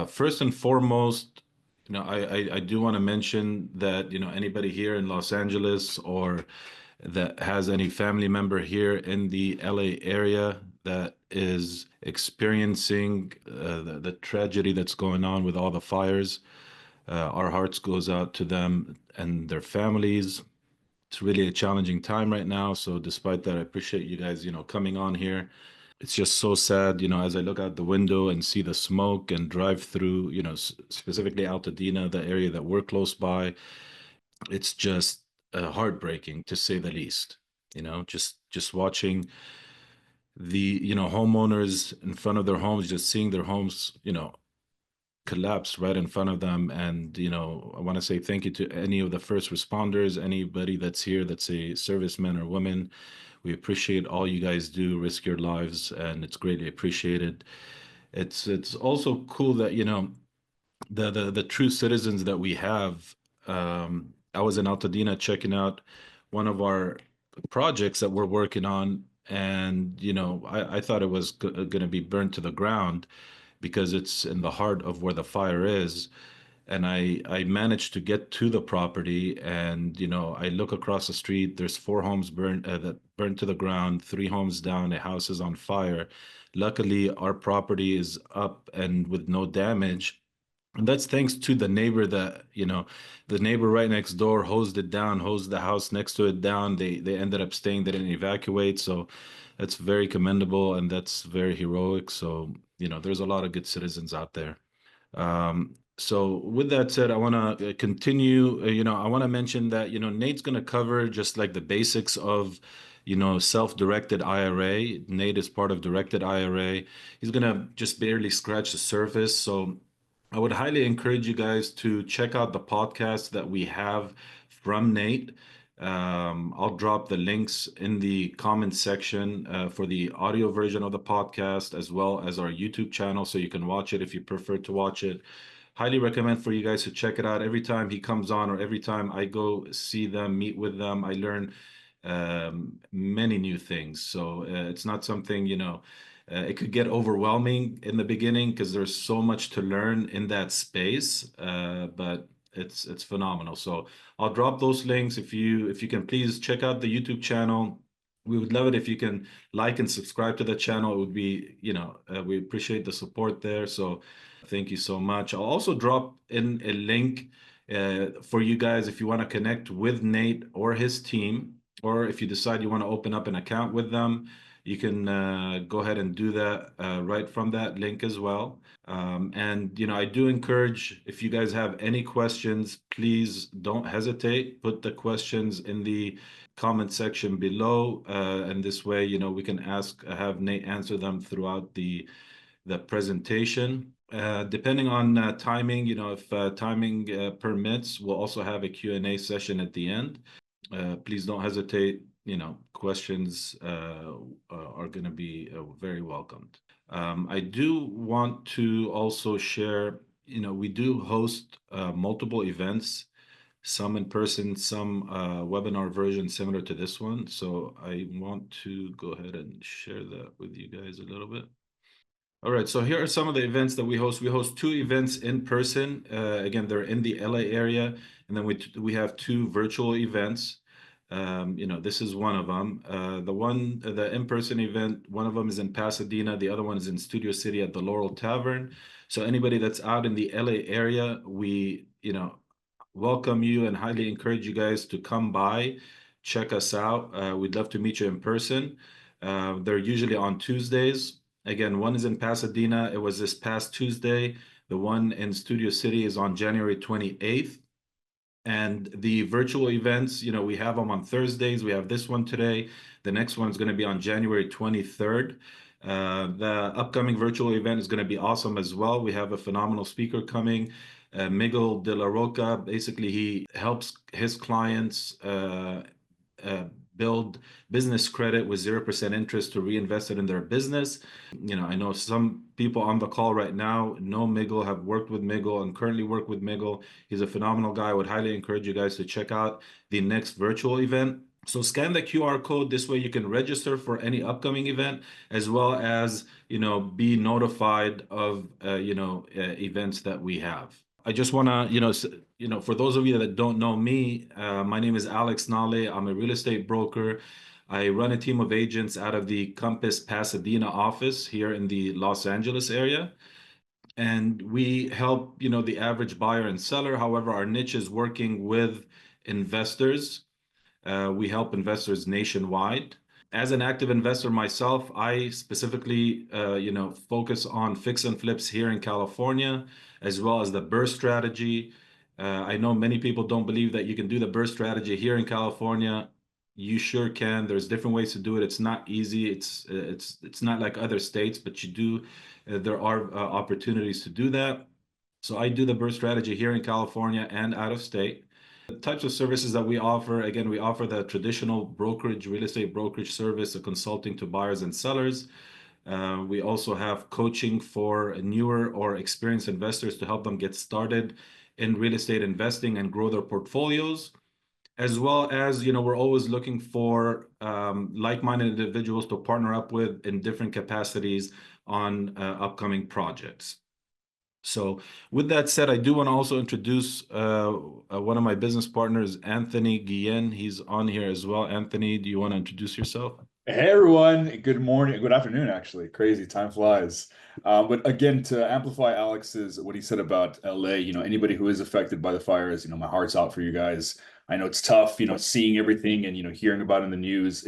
First and foremost, I do want to mention that, anybody here in Los Angeles or that has any family member here in the LA area that is experiencing the tragedy that's going on with all the fires, our hearts goes out to them and their families. It's really a challenging time right now. So despite that, I appreciate you guys, coming on here. It's just so sad, as I look out the window and see the smoke and drive through, specifically Altadena, the area that we're close by. It's just heartbreaking to say the least. Just watching the, homeowners in front of their homes, just seeing their homes, collapse right in front of them. And, I want to say thank you to any of the first responders, anybody that's here that's a serviceman or woman. We appreciate all you guys do, risk your lives, and it's greatly appreciated. It's also cool that, the true citizens that we have. I was in Altadena checking out one of our projects that we're working on, and I thought it was going to be burned to the ground because it's in the heart of where the fire is. And I managed to get to the property, and I look across the street. There's four homes burned to the ground, three homes down, a house is on fire. Luckily, our property is up and with no damage. And that's thanks to the neighbor that, the neighbor right next door hosed it down, hosed the house next to it down. They ended up staying, they didn't evacuate. So that's very commendable and that's very heroic. So, there's a lot of good citizens out there. So with that said, I want to continue. I want to mention that, Nate's going to cover just like the basics of, self-directed IRA. Nate is part of directed IRA. He's going to just barely scratch the surface. So I would highly encourage you guys to check out the podcast that we have from Nate. I'll drop the links in the comments section for the audio version of the podcast, as well as our YouTube channel, so you can watch it if you prefer to watch it. Highly recommend for you guys to check it out. Every time he comes on or every time I go see them, meet with them, I learn many new things. So it's not something, it could get overwhelming in the beginning because there's so much to learn in that space, but it's phenomenal. So I'll drop those links. If you can please check out the YouTube channel. We would love it if you can like and subscribe to the channel. It would be, we appreciate the support there. So thank you so much. I'll also drop in a link for you guys if you want to connect with Nate or his team, or if you decide you want to open up an account with them, you can go ahead and do that right from that link as well. And, I do encourage, if you guys have any questions, please don't hesitate. Put the questions in the comment section below. And this way, we can have Nate answer them throughout the presentation. Depending on timing, if timing permits, we'll also have a Q&A session at the end. Please don't hesitate. Questions are going to be very welcomed. I do want to also share, we do host multiple events, some in person, some webinar version similar to this one. So I want to go ahead and share that with you guys a little bit. All right, so here are some of the events that we host. We host two events in person. Again, they're in the LA area, and then we have two virtual events. This is one of them. The in-person event, one of them is in Pasadena, the other one is in Studio City at the Laurel Tavern. So anybody that's out in the LA area, we, welcome you and highly encourage you guys to come by, check us out. We'd love to meet you in person. They're usually on Tuesdays. Again, one is in Pasadena. It was this past Tuesday. The one in Studio City is on January 28th. And the virtual events, we have them on Thursdays. We have this one today. The next one is going to be on January 23rd. The upcoming virtual event is going to be awesome as well. We have a phenomenal speaker coming, Miguel de la Roca. Basically, he helps his clients build business credit with 0% interest to reinvest it in their business. I know some people on the call right now know Miguel, have worked with Miguel, and currently work with Miguel. He's a phenomenal guy. I would highly encourage you guys to check out the next virtual event. So scan the QR code. This way you can register for any upcoming event, as well as, be notified of, events that we have. I just want to, for those of you that don't know me, my name is Alex Nahle. I'm a real estate broker. I run a team of agents out of the Compass Pasadena office here in the Los Angeles area. And we help, the average buyer and seller. However, our niche is working with investors. We help investors nationwide. As an active investor myself, I specifically, focus on fix and flips here in California, as well as the BRRRR strategy. I know many people don't believe that you can do the BRRRR strategy here in California. You sure can. There's different ways to do it. It's not easy. It's not like other states, but you do. There are opportunities to do that. So I do the BRRRR strategy here in California and out of state. The types of services that we offer, again, we offer the traditional brokerage, real estate brokerage service, a consulting to buyers and sellers. We also have coaching for newer or experienced investors to help them get started in real estate investing and grow their portfolios, as well as, we're always looking for like-minded individuals to partner up with in different capacities on upcoming projects. So with that said, I do want to also introduce one of my business partners, Anthony Guillen. He's on here as well. Anthony, do you want to introduce yourself? Hey everyone, good morning, good afternoon, actually. Crazy, time flies. But again, to amplify Alex's what he said about LA, anybody who is affected by the fires, my heart's out for you guys. I know it's tough, seeing everything and hearing about it in the news.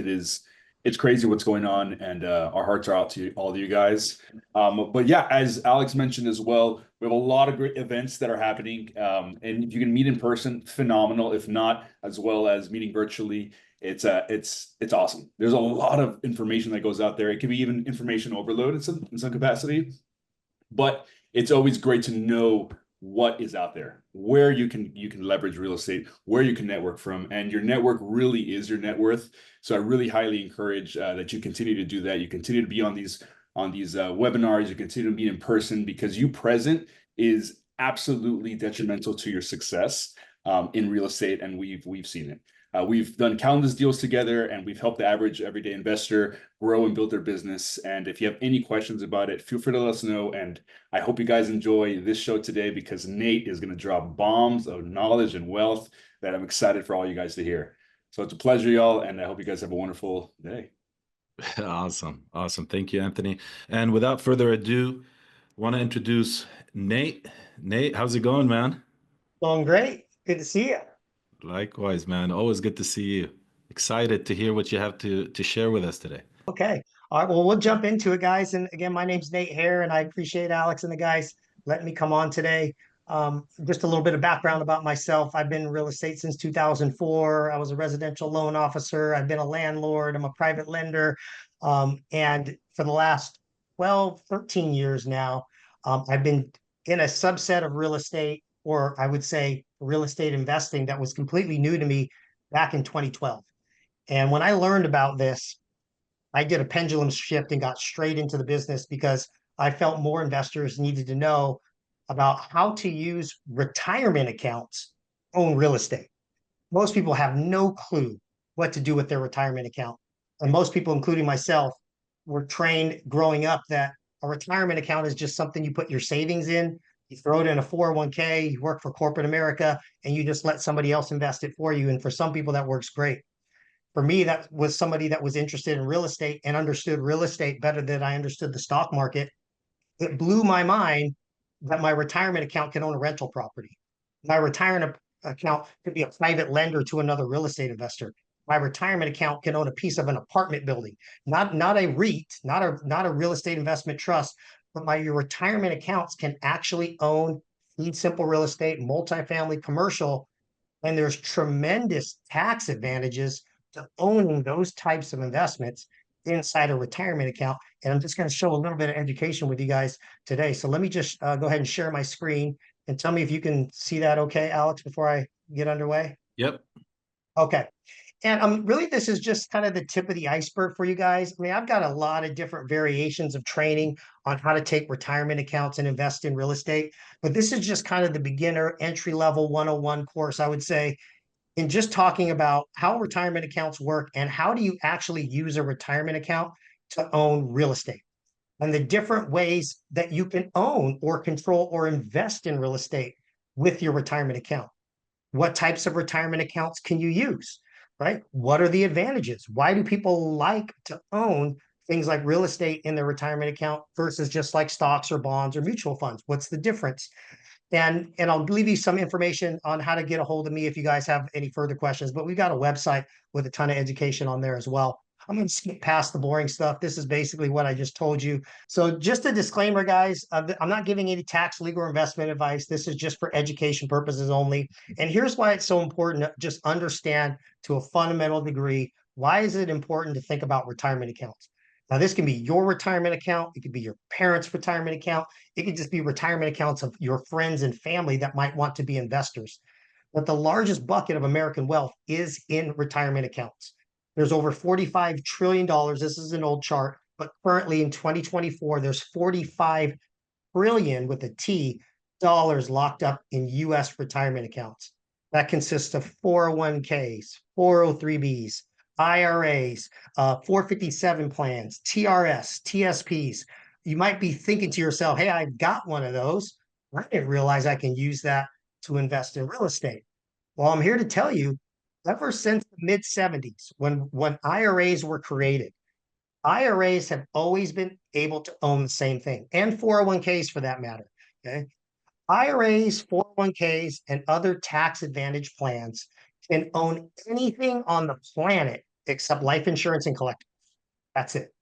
It's crazy what's going on, and our hearts are out to all of you guys. But yeah, as Alex mentioned as well, we have a lot of great events that are happening. And if you can meet in person, phenomenal. If not, as well as meeting virtually, it's awesome. There's a lot of information that goes out there. It can be even information overload in some capacity, but it's always great to know what is out there, where you can leverage real estate, where you can network from, and your network really is your net worth. So I really highly encourage that you continue to do that. You continue to be on these webinars. You continue to meet in person, because you present is absolutely detrimental to your success in real estate, and we've seen it. We've done countless deals together, and we've helped the average everyday investor grow and build their business. And if you have any questions about it, feel free to let us know. And I hope you guys enjoy this show today, because Nate is going to drop bombs of knowledge and wealth that I'm excited for all you guys to hear. So it's a pleasure, y'all, and I hope you guys have a wonderful day. Awesome. Awesome. Thank you, Anthony. And without further ado, I want to introduce Nate. Nate, how's it going, man? Going great. Good to see you. Likewise, man. Always good to see you. Excited to hear what you have to share with us today. Okay. All right. Well, we'll jump into it, guys. And again, my name's Nate Hare, and I appreciate Alex and the guys letting me come on today. Just a little bit of background about myself. I've been in real estate since 2004. I was a residential loan officer. I've been a landlord. I'm a private lender. And for the last 12, 13 years now, I've been in a subset of real estate, or I would say real estate investing, that was completely new to me back in 2012. And when I learned about this, I did a pendulum shift and got straight into the business, because I felt more investors needed to know about how to use retirement accounts to own real estate. Most people have no clue what to do with their retirement account. And most people, including myself, were trained growing up that a retirement account is just something you put your savings in. You throw it in a 401k, you work for corporate America, and you just let somebody else invest it for you. And for some people, that works great. For me, that was somebody that was interested in real estate and understood real estate better than I understood the stock market. It blew my mind that my retirement account can own a rental property. My retirement account could be a private lender to another real estate investor. My retirement account can own a piece of an apartment building, not a REIT, not a real estate investment trust, but your retirement accounts can actually own fee simple real estate, multifamily, commercial, and there's tremendous tax advantages to owning those types of investments inside a retirement account. And I'm just going to show a little bit of education with you guys today. So let me just go ahead and share my screen and tell me if you can see that okay, Alex, before I get underway. Yep. Okay. And really, this is just kind of the tip of the iceberg for you guys. I mean, I've got a lot of different variations of training on how to take retirement accounts and invest in real estate. But this is just kind of the beginner entry level 101 course, I would say. in just talking about how retirement accounts work and how do you actually use a retirement account to own real estate and the different ways that you can own or control or invest in real estate with your retirement account. What types of retirement accounts can you use, right? What are the advantages? Why do people like to own things like real estate in their retirement account versus just like stocks or bonds or mutual funds? What's the difference? And I'll leave you some information on how to get a hold of me if you guys have any further questions. But we've got a website with a ton of education on there as well. I'm going to skip past the boring stuff. This is basically what I just told you. So just a disclaimer, guys, I'm not giving any tax, legal, or investment advice. This is just for education purposes only. And here's why it's so important to just understand to a fundamental degree, why is it important to think about retirement accounts? Now, this can be your retirement account. It could be your parents' retirement account. It could just be retirement accounts of your friends and family that might want to be investors. But the largest bucket of American wealth is in retirement accounts. There's over $45 trillion. This is an old chart, but currently in 2024, there's 45 trillion with a T dollars locked up in US retirement accounts. That consists of 401ks, 403bs, IRAs, 457 plans, TRS, TSPs. You might be thinking to yourself, hey, I've got one of those. I didn't realize I can use that to invest in real estate. Well, I'm here to tell you, ever since the mid 70s, when IRAs were created, IRAs have always been able to own the same thing, and 401ks for that matter. Okay. IRAs, 401ks, and other tax advantage plans can own anything on the planet except life insurance and collectibles. That's it.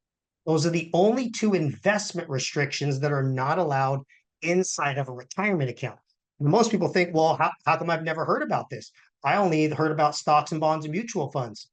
Those are the only two investment restrictions that are not allowed inside of a retirement account. And most people think, well, how come I've never heard about this? I only heard about stocks and bonds and mutual funds.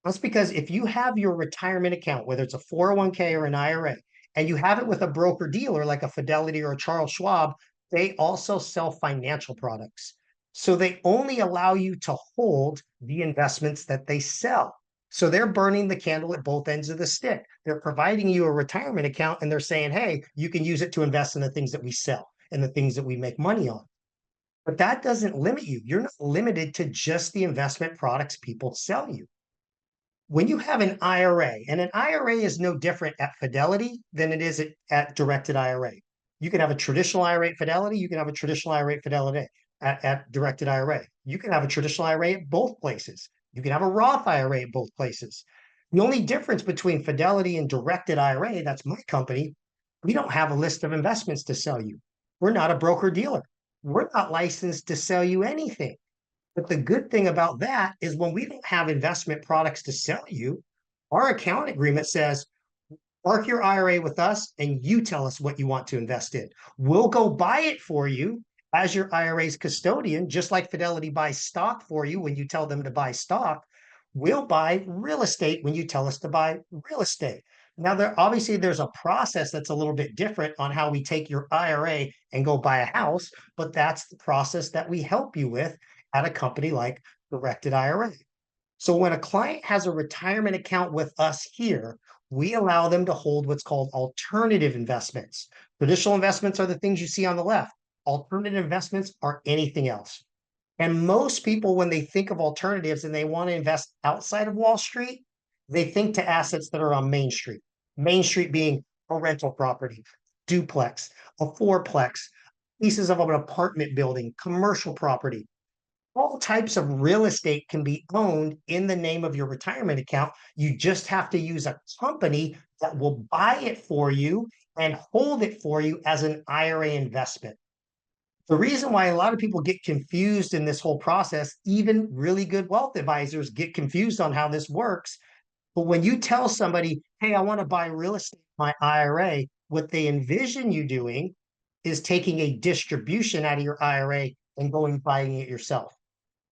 That's because if you have your retirement account, whether it's a 401k or an IRA, and you have it with a broker dealer like a Fidelity or a Charles Schwab, they also sell financial products. So they only allow you to hold the investments that they sell. So they're burning the candle at both ends of the stick. They're providing you a retirement account and they're saying, hey, you can use it to invest in the things that we sell and the things that we make money on. But that doesn't limit you. You're not limited to just the investment products people sell you. When you have an IRA, and an IRA is no different at Fidelity than it is at Directed IRA. You can have a traditional IRA at Fidelity. You can have a traditional IRA at Fidelity at Directed IRA. You can have a traditional IRA at both places. You can have a Roth IRA at both places. The only difference between Fidelity and Directed IRA, that's my company, we don't have a list of investments to sell you. We're not a broker dealer. We're not licensed to sell you anything. But the good thing about that is when we don't have investment products to sell you, our account agreement says, park your IRA with us and you tell us what you want to invest in. We'll go buy it for you as your IRA's custodian, just like Fidelity buys stock for you when you tell them to buy stock. We'll buy real estate when you tell us to buy real estate. Now, there's a process that's a little bit different on how we take your IRA and go buy a house, but that's the process that we help you with at a company like Directed IRA. So when a client has a retirement account with us here, we allow them to hold what's called alternative investments. Traditional investments are the things you see on the left. Alternative investments are anything else. And most people, when they think of alternatives and they want to invest outside of Wall Street, they think to assets that are on Main Street. Main Street being a rental property, duplex, a fourplex, pieces of an apartment building, commercial property. All types of real estate can be owned in the name of your retirement account. You just have to use a company that will buy it for you and hold it for you as an IRA investment. The reason why a lot of people get confused in this whole process, even really good wealth advisors get confused on how this works. But when you tell somebody, hey, I want to buy real estate, my IRA, what they envision you doing is taking a distribution out of your IRA and going buying it yourself.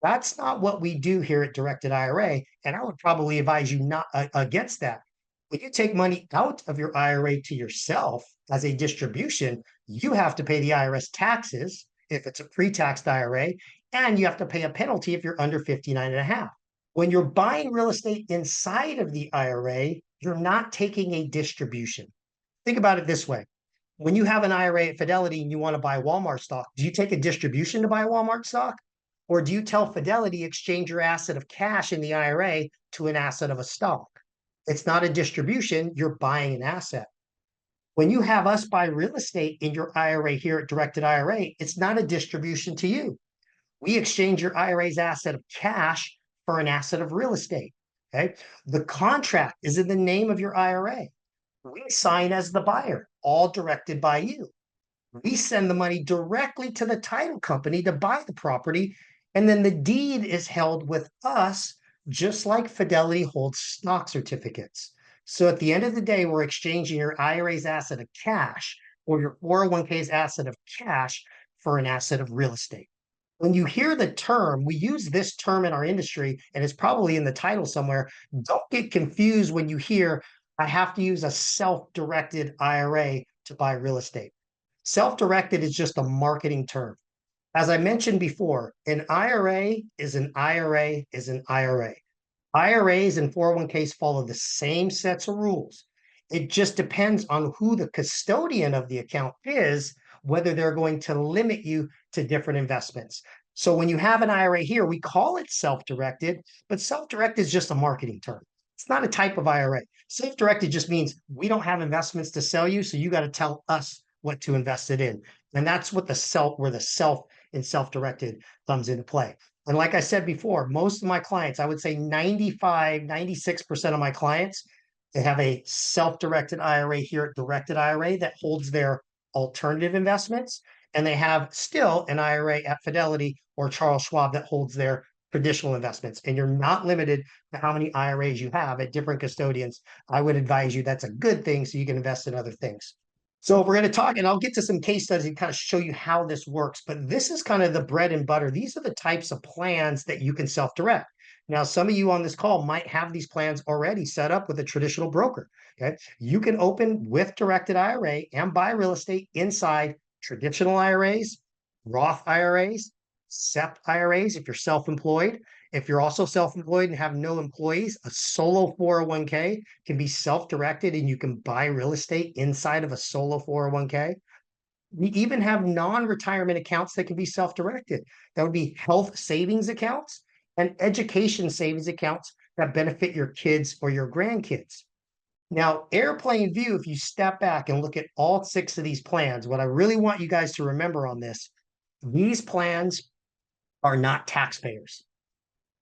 That's not what we do here at Directed IRA, and I would probably advise you not against that. When you take money out of your IRA to yourself as a distribution, you have to pay the IRS taxes if it's a pre-taxed IRA, and you have to pay a penalty if you're under 59 and a half. When you're buying real estate inside of the IRA, you're not taking a distribution. Think about it this way. When you have an IRA at Fidelity and you want to buy Walmart stock, do you take a distribution to buy Walmart stock? Or do you tell Fidelity exchange your asset of cash in the IRA to an asset of a stock? It's not a distribution, you're buying an asset. When you have us buy real estate in your IRA here at Directed IRA, it's not a distribution to you. We exchange your IRA's asset of cash for an asset of real estate. Okay. The contract is in the name of your IRA. We sign as the buyer, all directed by you. We send the money directly to the title company to buy the property, and then the deed is held with us, just like Fidelity holds stock certificates. So at the end of the day, we're exchanging your IRA's asset of cash or your 401k's asset of cash for an asset of real estate. When you hear the term, we use this term in our industry, and it's probably in the title somewhere. Don't get confused when you hear, I have to use a self-directed IRA to buy real estate. Self-directed is just a marketing term. As I mentioned before, an IRA is an IRA is an IRA. IRAs and 401ks follow the same sets of rules. It just depends on who the custodian of the account is, whether they're going to limit you to different investments. So when you have an IRA here, we call it self-directed, but self-directed is just a marketing term. It's not a type of IRA. Self-directed just means we don't have investments to sell you, so you got to tell us what to invest it in. And that's what where the self and self-directed comes into play. And like I said before, most of my clients, I would say 95, 96% of my clients, they have a self-directed IRA here at Directed IRA that holds their alternative investments. And they have still an IRA at Fidelity or Charles Schwab that holds their traditional investments. And you're not limited to how many IRAs you have at different custodians. I would advise you that's a good thing so you can invest in other things. So we're going to talk, and I'll get to some case studies and kind of show you how this works. But this is kind of the bread and butter. These are the types of plans that you can self-direct. Now, some of you on this call might have these plans already set up with a traditional broker. Okay, you can open with Directed IRA and buy real estate inside traditional IRAs, Roth IRAs, SEP IRAs if you're self-employed. If you're also self-employed and have no employees, a solo 401k can be self-directed and you can buy real estate inside of a solo 401k. We even have non-retirement accounts that can be self-directed. That would be health savings accounts and education savings accounts that benefit your kids or your grandkids. Now, airplane view, if you step back and look at all 6 of these plans, what I really want you guys to remember on this, these plans are not taxpayers.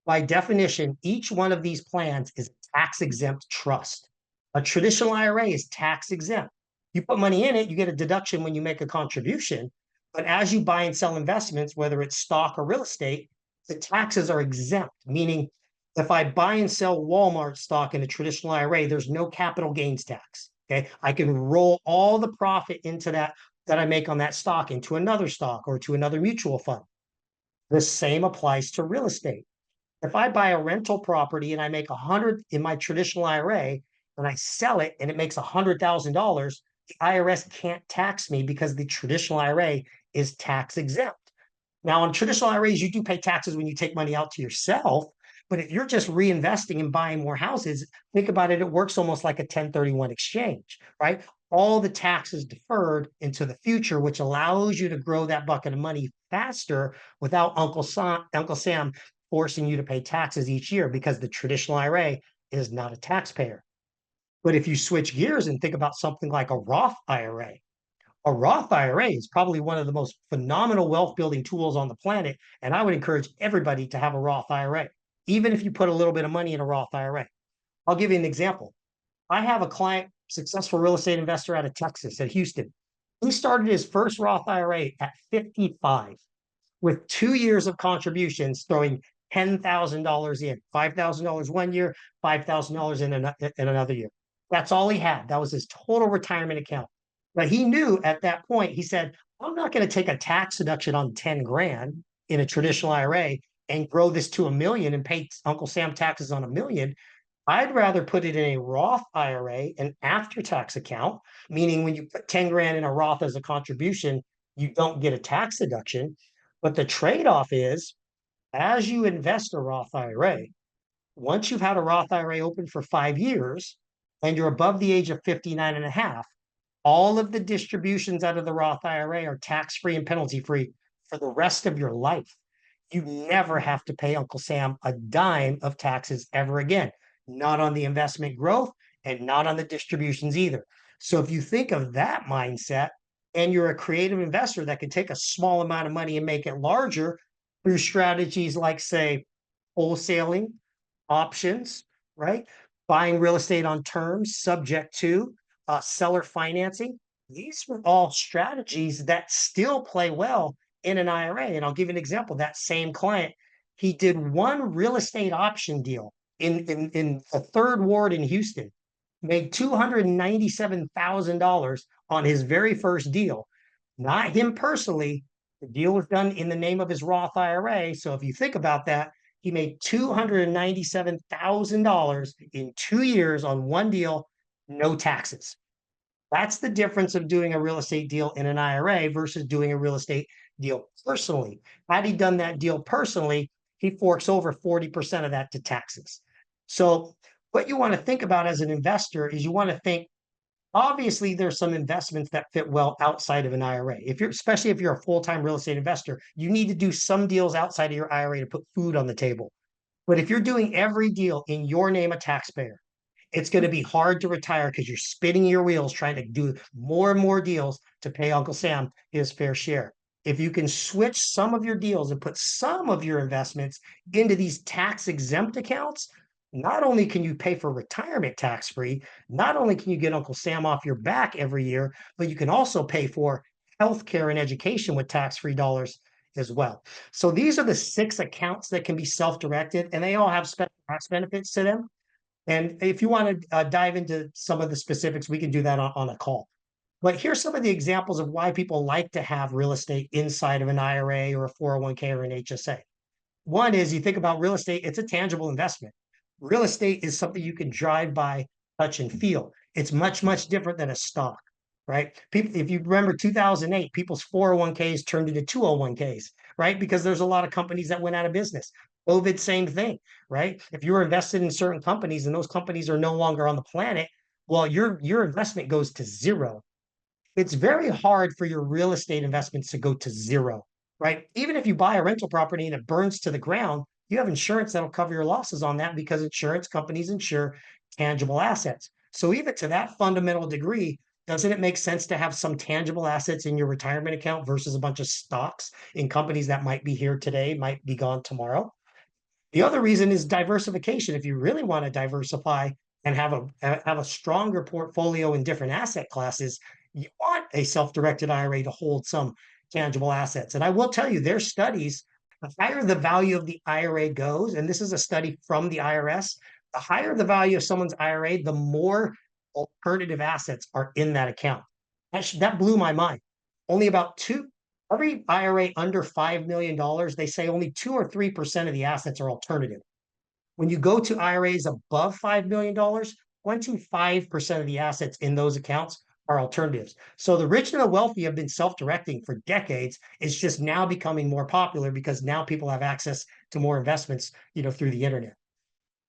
By definition, each one of these plans is a tax-exempt trust. A traditional IRA is tax-exempt. You put money in it, you get a deduction when you make a contribution. But as you buy and sell investments, whether it's stock or real estate, the taxes are exempt, meaning if I buy and sell Walmart stock in a traditional IRA, there's no capital gains tax. Okay, I can roll all the profit into that I make on that stock into another stock or to another mutual fund. The same applies to real estate. If I buy a rental property and I make 100 in my traditional IRA and I sell it and it makes $100,000, the IRS can't tax me because the traditional IRA is tax exempt. Now, on traditional IRAs, you do pay taxes when you take money out to yourself. But if you're just reinvesting and buying more houses, think about it, it works almost like a 1031 exchange, right? All the taxes deferred into the future, which allows you to grow that bucket of money faster without Uncle Sam forcing you to pay taxes each year because the traditional IRA is not a taxpayer. But if you switch gears and think about something like a Roth IRA, a Roth IRA is probably one of the most phenomenal wealth building tools on the planet. And I would encourage everybody to have a Roth IRA, even if you put a little bit of money in a Roth IRA. I'll give you an example. I have a client, successful real estate investor out of Texas, at Houston. He started his first Roth IRA at 55 with 2 years of contributions, throwing $10,000 in, $5,000 one year, $5,000 in another year. That's all he had. That was his total retirement account. But he knew at that point, he said, I'm not going to take a tax deduction on 10 grand in a traditional IRA and grow this to $1 million and pay Uncle Sam taxes on $1 million. I'd rather put it in a Roth IRA, an after-tax account, meaning when you put 10 grand in a Roth as a contribution, you don't get a tax deduction. But the trade-off is, as you invest a Roth IRA, once you've had a Roth IRA open for 5 years and you're above the age of 59 and a half, all of the distributions out of the Roth IRA are tax-free and penalty-free for the rest of your life. you never have to pay Uncle Sam a dime of taxes ever again, not on the investment growth and not on the distributions either. So if you think of that mindset and you're a creative investor that can take a small amount of money and make it larger through strategies like, say, wholesaling, options, right? Buying real estate on terms subject to seller financing. These are all strategies that still play well in an IRA. And I'll give you an example. That same client, he did one real estate option deal in a third ward in Houston, made $297,000 on his very first deal. Not him personally. The deal was done in the name of his Roth IRA. So if you think about that, he made $297,000 in 2 years on one deal, no taxes. That's the difference of doing a real estate deal in an IRA versus doing a real estate deal personally. Had he done that deal personally, he forks over 40% of that to taxes. So what you want to think about as an investor is you want to think, obviously there's some investments that fit well outside of an IRA. Especially if you're a full-time real estate investor, you need to do some deals outside of your IRA to put food on the table. But if you're doing every deal in your name, a taxpayer, it's going to be hard to retire because you're spinning your wheels trying to do more and more deals to pay Uncle Sam his fair share. If you can switch some of your deals and put some of your investments into these tax exempt accounts, not only can you pay for retirement tax free, not only can you get Uncle Sam off your back every year, but you can also pay for healthcare and education with tax free dollars as well. So these are the 6 accounts that can be self-directed, and they all have special tax benefits to them. And if you want to dive into some of the specifics, we can do that on a call. But here's some of the examples of why people like to have real estate inside of an IRA or a 401k or an HSA. One is, you think about real estate, it's a tangible investment. Real estate is something you can drive by, touch, and feel. It's much, much different than a stock, right? People, if you remember 2008, people's 401ks turned into 201ks, right? Because there's a lot of companies that went out of business. COVID, same thing, right? If you were invested in certain companies and those companies are no longer on the planet, well, your investment goes to zero. It's very hard for your real estate investments to go to zero, right? Even if you buy a rental property and it burns to the ground, you have insurance that'll cover your losses on that because insurance companies insure tangible assets. So even to that fundamental degree, doesn't it make sense to have some tangible assets in your retirement account versus a bunch of stocks in companies that might be here today, might be gone tomorrow? The other reason is diversification. If you really want to diversify and have a stronger portfolio in different asset classes, you want a self-directed IRA to hold some tangible assets. And I will tell you, their studies, the higher the value of the IRA goes, and this is a study from the IRS, the higher the value of someone's IRA, the more alternative assets are in that account. That blew my mind. Only about every IRA under $5 million, they say only 2 or 3% of the assets are alternative. When you go to IRAs above $5 million, 25% of the assets in those accounts are alternatives. So the rich and the wealthy have been self-directing for decades. It's just now becoming more popular because now people have access to more investments, through the internet.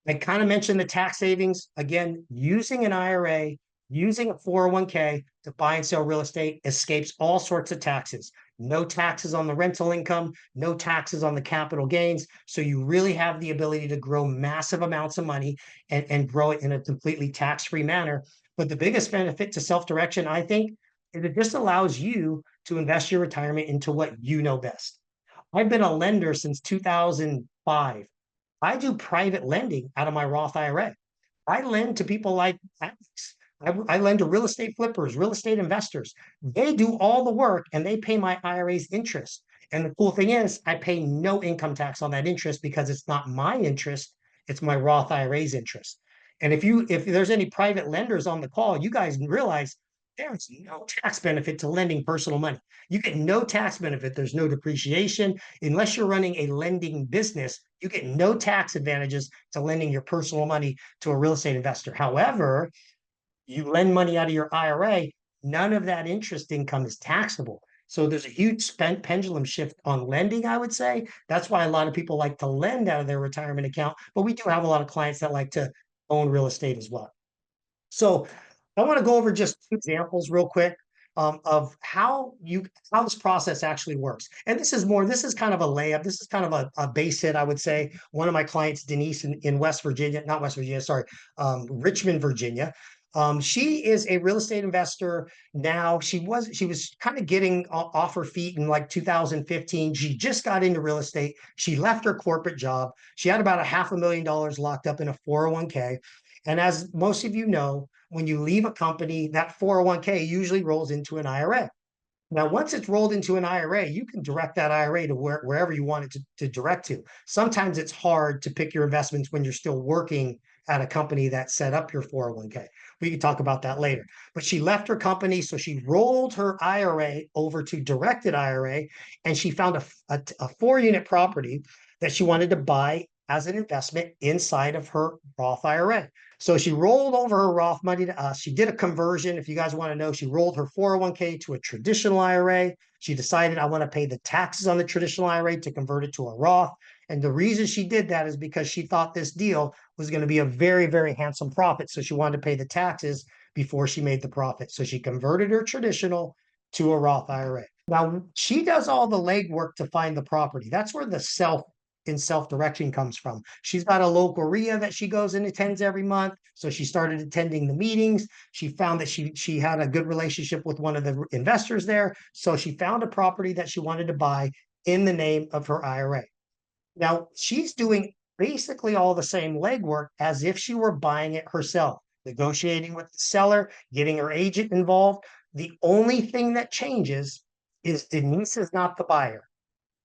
I kind of mentioned the tax savings. Again, using an IRA, using a 401k to buy and sell real estate escapes all sorts of taxes. No taxes on the rental income, no taxes on the capital gains. So you really have the ability to grow massive amounts of money and grow it in a completely tax-free manner. But the biggest benefit to self-direction, I think, is it just allows you to invest your retirement into what you know best. I've been a lender since 2005. I do private lending out of my Roth IRA. I lend to people like Alex. I lend to real estate flippers, real estate investors. They do all the work and they pay my IRA's interest. And the cool thing is, I pay no income tax on that interest because it's not my interest, it's my Roth IRA's interest. And if there's any private lenders on the call, you guys realize there's no tax benefit to lending personal money. You get no tax benefit. There's no depreciation. Unless you're running a lending business, you get no tax advantages to lending your personal money to a real estate investor. However, you lend money out of your IRA, none of that interest income is taxable. So there's a huge pendulum shift on lending, I would say. That's why a lot of people like to lend out of their retirement account, but we do have a lot of clients that like to own real estate as well. So I want to go over just 2 examples real quick. of how this process actually works. And this is kind of a layup. This is kind of a base hit, I would say. One of my clients, Denise, in West Virginia, not West Virginia, sorry, Richmond, Virginia. She is a real estate investor now. She was kind of getting off her feet in like 2015. She just got into real estate. She left her corporate job. She had about $500,000 locked up in a 401k. And as most of you know, when you leave a company, that 401k usually rolls into an IRA. Now, once it's rolled into an IRA, you can direct that IRA to wherever you want it to direct to. Sometimes it's hard to pick your investments when you're still working at a company that set up your 401k. We can talk about that later. But she left her company, so she rolled her IRA over to directed IRA, and she found a 4-unit property that she wanted to buy as an investment inside of her Roth IRA. So she rolled over her Roth money to us. She did a conversion. If you guys want to know, she rolled her 401k to a traditional IRA. She decided, I want to pay the taxes on the traditional IRA to convert it to a Roth. And the reason she did that is because she thought this deal was going to be a very, very handsome profit. So she wanted to pay the taxes before she made the profit. So she converted her traditional to a Roth IRA. Now, she does all the legwork to find the property. That's where the self-direction comes from. She's got a local RIA that she goes and attends every month. So she started attending the meetings. She found that she had a good relationship with one of the investors there. So she found a property that she wanted to buy in the name of her IRA. Now, she's doing basically all the same legwork as if she were buying it herself, negotiating with the seller, getting her agent involved. The only thing that changes is Denise is not the buyer.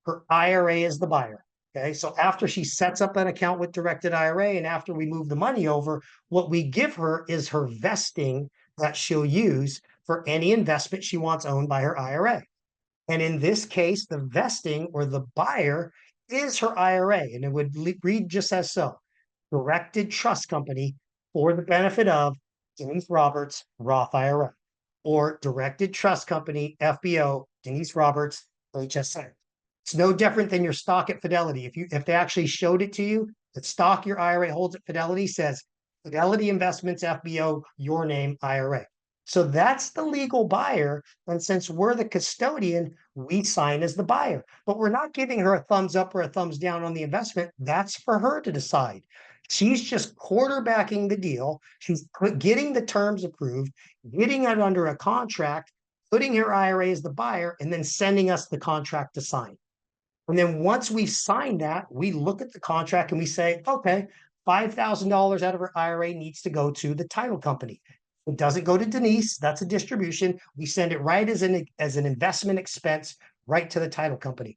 Her IRA is the buyer. Okay, so after she sets up an account with directed IRA and after we move the money over, what we give her is her vesting that she'll use for any investment she wants owned by her IRA. And in this case, the vesting or the buyer is her IRA. And it would read just as so: Directed Trust Company for the benefit of Denise Roberts, Roth IRA, or Directed Trust Company, FBO, Denise Roberts, HSA. It's no different than your stock at Fidelity. If they actually showed it to you, the stock your IRA holds at Fidelity says Fidelity Investments FBO, your name IRA. So that's the legal buyer. And since we're the custodian, we sign as the buyer. But we're not giving her a thumbs up or a thumbs down on the investment. That's for her to decide. She's just quarterbacking the deal. She's getting the terms approved, getting it under a contract, putting her IRA as the buyer, and then sending us the contract to sign. And then once we've signed that, we look at the contract and we say, okay, $5,000 out of her IRA needs to go to the title company. It doesn't go to Denise. That's a distribution. We send it right as an investment expense right to the title company.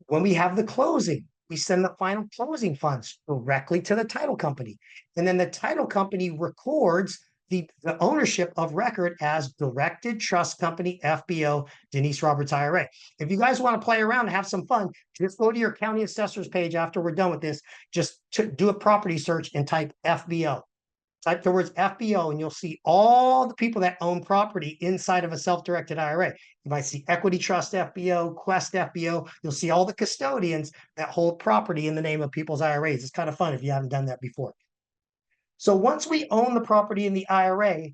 When we have the closing, we send the final closing funds directly to the title company. And then the title company records the ownership of record as Directed Trust Company, FBO, Denise Roberts IRA. If you guys want to play around and have some fun, just go to your county assessor's page after we're done with this. Just do a property search and type FBO. Type the words FBO and you'll see all the people that own property inside of a self-directed IRA. You might see Equity Trust FBO, Quest FBO. You'll see all the custodians that hold property in the name of people's IRAs. It's kind of fun if you haven't done that before. So once we own the property in the IRA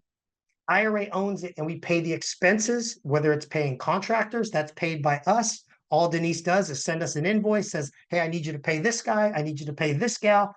owns it and we pay the expenses, whether it's paying contractors, that's paid by us. All Denise does is send us an invoice, says, hey, I need you to pay this guy. I need you to pay this gal.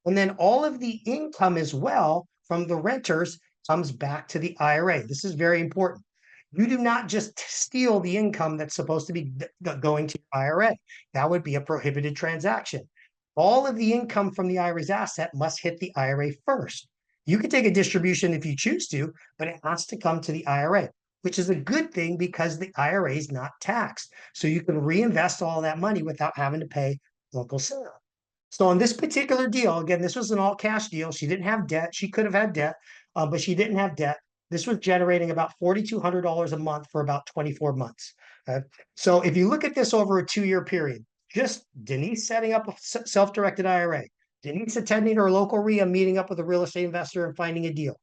And then all of the income as well from the renters comes back to the IRA. This is very important. You do not just steal the income that's supposed to be going to IRA. That would be a prohibited transaction. All of the income from the IRA's asset must hit the IRA first. You can take a distribution if you choose to, but it has to come to the IRA, which is a good thing because the IRA is not taxed. So you can reinvest all that money without having to pay local sale. So on this particular deal, again, this was an all-cash deal. She didn't have debt. She could have had debt, but she didn't have debt. This was generating about $4,200 a month for about 24 months. So if you look at this over a 2-year period, just Denise setting up a self-directed IRA, Denise attending her local RIA, meeting up with a real estate investor and finding a deal,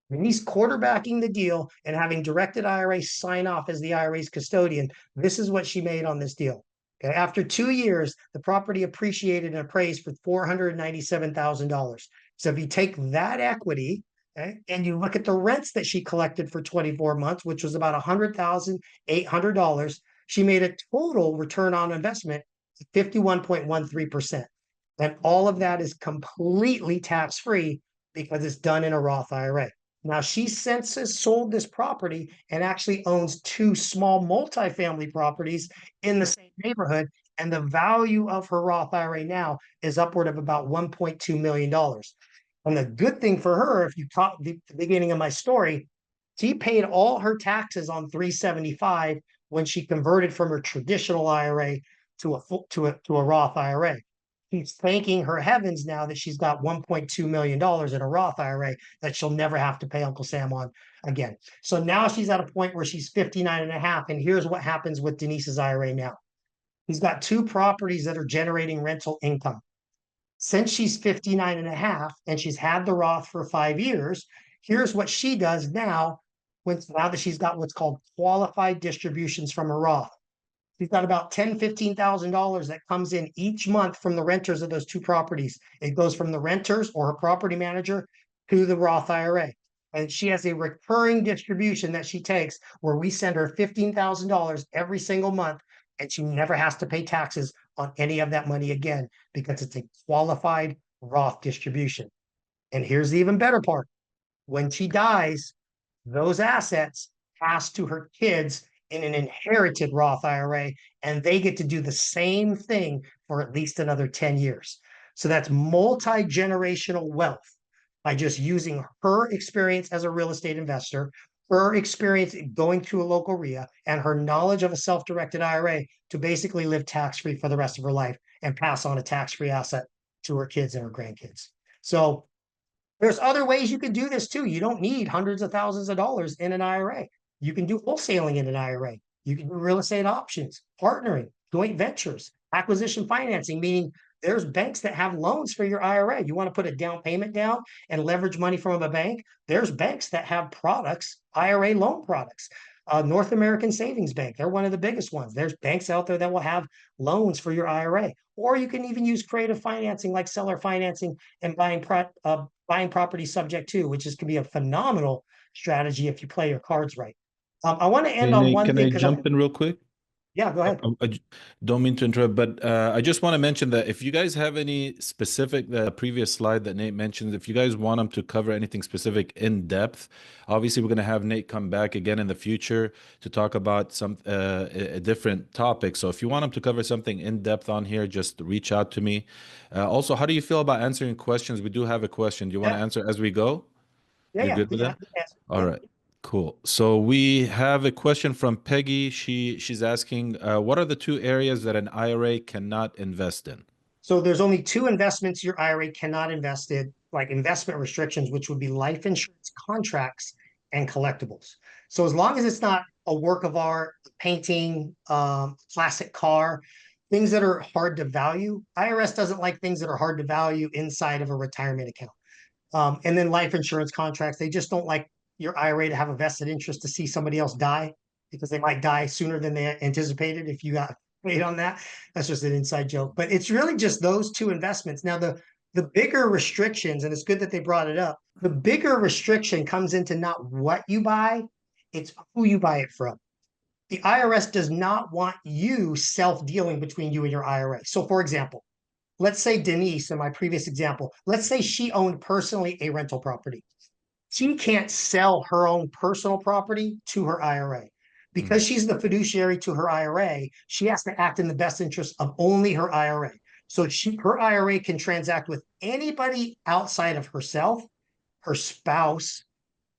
Denise quarterbacking the deal and having directed IRA sign off as the IRA's custodian. This is what she made on this deal. Okay, after 2 years, the property appreciated and appraised for $497,000. So if you take that equity Okay. And you look at the rents that she collected for 24 months, which was about $100,800. She made a total return on investment of 51.13%. And all of that is completely tax-free because it's done in a Roth IRA. Now, she since has sold this property and actually owns two small multifamily properties in the same neighborhood. And the value of her Roth IRA now is upward of about $1.2 million. And the good thing for her, if you caught the beginning of my story, she paid all her taxes on 375 when she converted from her traditional IRA to a Roth IRA. She's thanking her heavens now that she's got $1.2 million in a Roth IRA that she'll never have to pay Uncle Sam on again. So now she's at a point where she's 59 and a half. And here's what happens with Denise's IRA now. He's got two properties that are generating rental income. Since she's 59 and a half and she's had the Roth for 5 years, here's what she does now now that she's got what's called qualified distributions from her Roth. She's got about $10,000, $15,000 that comes in each month from the renters of those two properties. It goes from the renters or her property manager to the Roth IRA. And she has a recurring distribution that she takes where we send her $15,000 every single month, and she never has to pay taxes on any of that money again because it's a qualified Roth distribution. And here's the even better part. When she dies, those assets pass to her kids in an inherited Roth IRA, and they get to do the same thing for at least another 10 years. So that's multi-generational wealth by just using her experience as a real estate investor, her experience going to a local RIA, and her knowledge of a self-directed IRA to basically live tax-free for the rest of her life and pass on a tax-free asset to her kids and her grandkids. So there's other ways you can do this too. You don't need hundreds of thousands of dollars in an IRA. You can do wholesaling in an IRA. You can do real estate options, partnering, joint ventures, acquisition financing, meaning there's banks that have loans for your IRA. You want to put a down payment down and leverage money from a bank. There's banks that have products, IRA loan products. North American Savings Bank, they're one of the biggest ones. There's banks out there that will have loans for your IRA. Or you can even use creative financing like seller financing and buying property subject to, which can be a phenomenal strategy if you play your cards right. I want to end on one Can thing I because jump in real quick? Yeah, go ahead. Don't mean to interrupt, but I just want to mention that if you guys have any specific, the previous slide that Nate mentioned, if you guys want him to cover anything specific in depth, obviously we're going to have Nate come back again in the future to talk about some a different topic. So if you want him to cover something in depth on here, just reach out to me. Also, how do you feel about answering questions? We do have a question. Do you want to answer as we go? You're good with that? All right. Cool. So we have a question from Peggy. She's asking, what are the two areas that an IRA cannot invest in? So there's only two investments your IRA cannot invest in, like investment restrictions, which would be life insurance contracts and collectibles. So as long as it's not a work of art, painting, classic car, things that are hard to value, IRS doesn't like things that are hard to value inside of a retirement account. And then life insurance contracts, they just don't like your IRA to have a vested interest to see somebody else die because they might die sooner than they anticipated if you got paid on that. That's just an inside joke. But it's really just those two investments. Now, the bigger restrictions, and it's good that they brought it up, the bigger restriction comes into not what you buy, it's who you buy it from. The IRS does not want you self-dealing between you and your IRA. So for example, let's say Denise, in my previous example, let's say she owned personally a rental property. She can't sell her own personal property to her IRA. Because she's the fiduciary to her IRA, she has to act in the best interest of only her IRA. So her IRA can transact with anybody outside of herself, her spouse,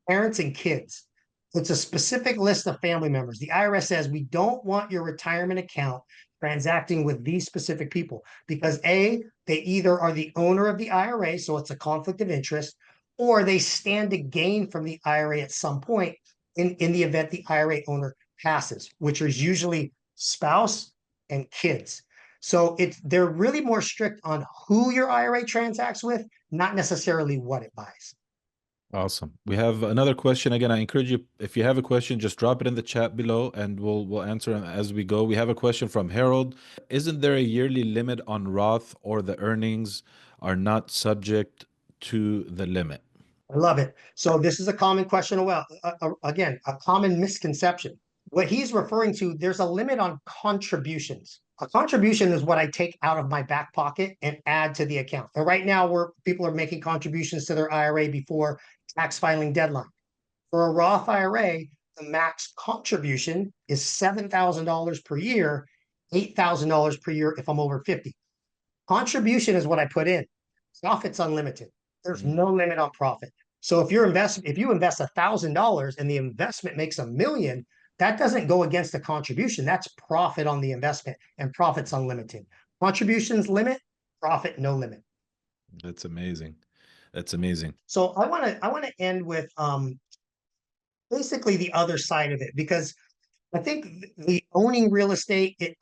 parents, and kids. It's a specific list of family members. The IRS says we don't want your retirement account transacting with these specific people because A, they either are the owner of the IRA, so it's a conflict of interest, or they stand to gain from the IRA at some point in the event the IRA owner passes, which is usually spouse and kids. So they're really more strict on who your IRA transacts with, not necessarily what it buys. Awesome. We have another question. Again, I encourage you, if you have a question, just drop it in the chat below and we'll answer them as we go. We have a question from Harold. Isn't there a yearly limit on Roth or the earnings are not subject to the limit? I love it. So this is a common question. Well, again, a common misconception. What he's referring to, there's a limit on contributions. A contribution is what I take out of my back pocket and add to the account. And right now, people are making contributions to their IRA before tax filing deadline. For a Roth IRA, the max contribution is $7,000 per year, $8,000 per year if I'm over 50. Contribution is what I put in. Profit's unlimited. There's no limit on profit. So if you invest $1,000 and the investment makes $1 million, that doesn't go against the contribution. That's profit on the investment, and profit's unlimited. Contributions limit, profit no limit. That's amazing. That's amazing. So I want to end with basically the other side of it, because I think the owning real estate, it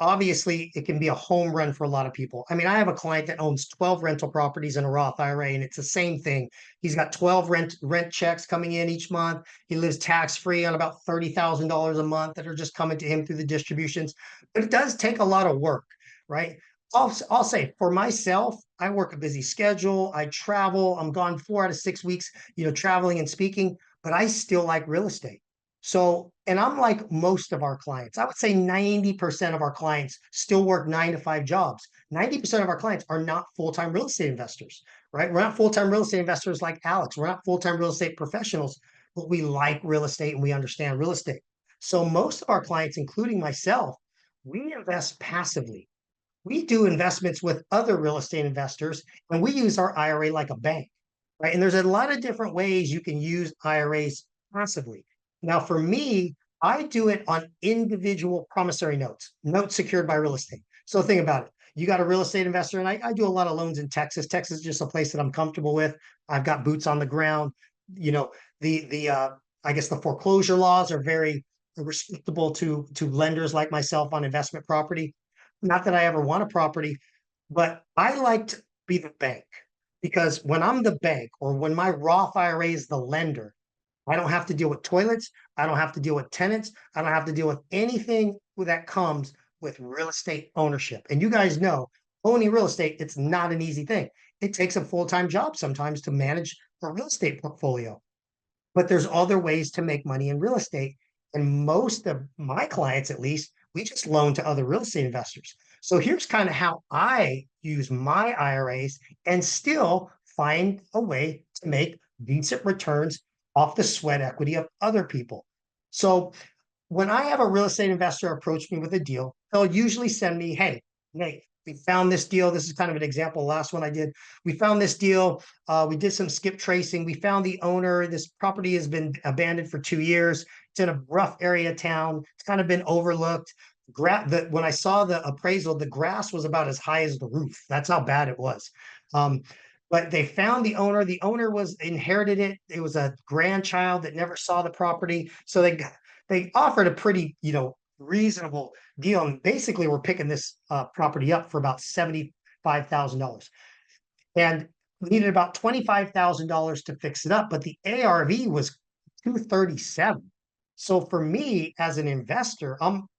can be a home run for a lot of people. I mean, I have a client that owns 12 rental properties in a Roth IRA, and it's the same thing. He's got 12 rent checks coming in each month. He lives tax-free on about $30,000 a month that are just coming to him through the distributions. But it does take a lot of work, right? I'll say for myself, I work a busy schedule. I travel. I'm gone 4 out of 6 weeks, traveling and speaking, but I still like real estate. So, and I'm like most of our clients, I would say 90% of our clients still work 9 to 5 jobs. 90% of our clients are not full-time real estate investors, right? We're not full-time real estate investors like Alex. We're not full-time real estate professionals, but we like real estate and we understand real estate. So most of our clients, including myself, we invest passively. We do investments with other real estate investors, and we use our IRA like a bank, right? And there's a lot of different ways you can use IRAs passively. Now, for me, I do it on individual promissory notes secured by real estate. So think about it. You got a real estate investor, and I do a lot of loans in Texas. Texas is just a place that I'm comfortable with. I've got boots on the ground. I guess the foreclosure laws are very respectable to lenders like myself on investment property. Not that I ever want a property, but I like to be the bank, because when I'm the bank, or when my Roth IRA is the lender, I don't have to deal with toilets. I don't have to deal with tenants. I don't have to deal with anything that comes with real estate ownership. And you guys know, owning real estate, it's not an easy thing. It takes a full-time job sometimes to manage a real estate portfolio. But there's other ways to make money in real estate. And most of my clients, at least, we just loan to other real estate investors. So here's kind of how I use my IRAs and still find a way to make decent returns off the sweat equity of other people. So when I have a real estate investor approach me with a deal, they'll usually send me, hey, Nate, we found this deal. This is kind of an example. Last one I did, we found this deal. We did some skip tracing. We found the owner. This property has been abandoned for 2 years. It's in a rough area of town. It's kind of been overlooked. When I saw the appraisal, the grass was about as high as the roof. That's how bad it was. But they found the owner. The owner inherited it. It was a grandchild that never saw the property. So they offered a pretty, reasonable deal. And basically we're picking this property up for about $75,000. And we needed about $25,000 to fix it up, but the ARV was $237,000. So for me as an investor,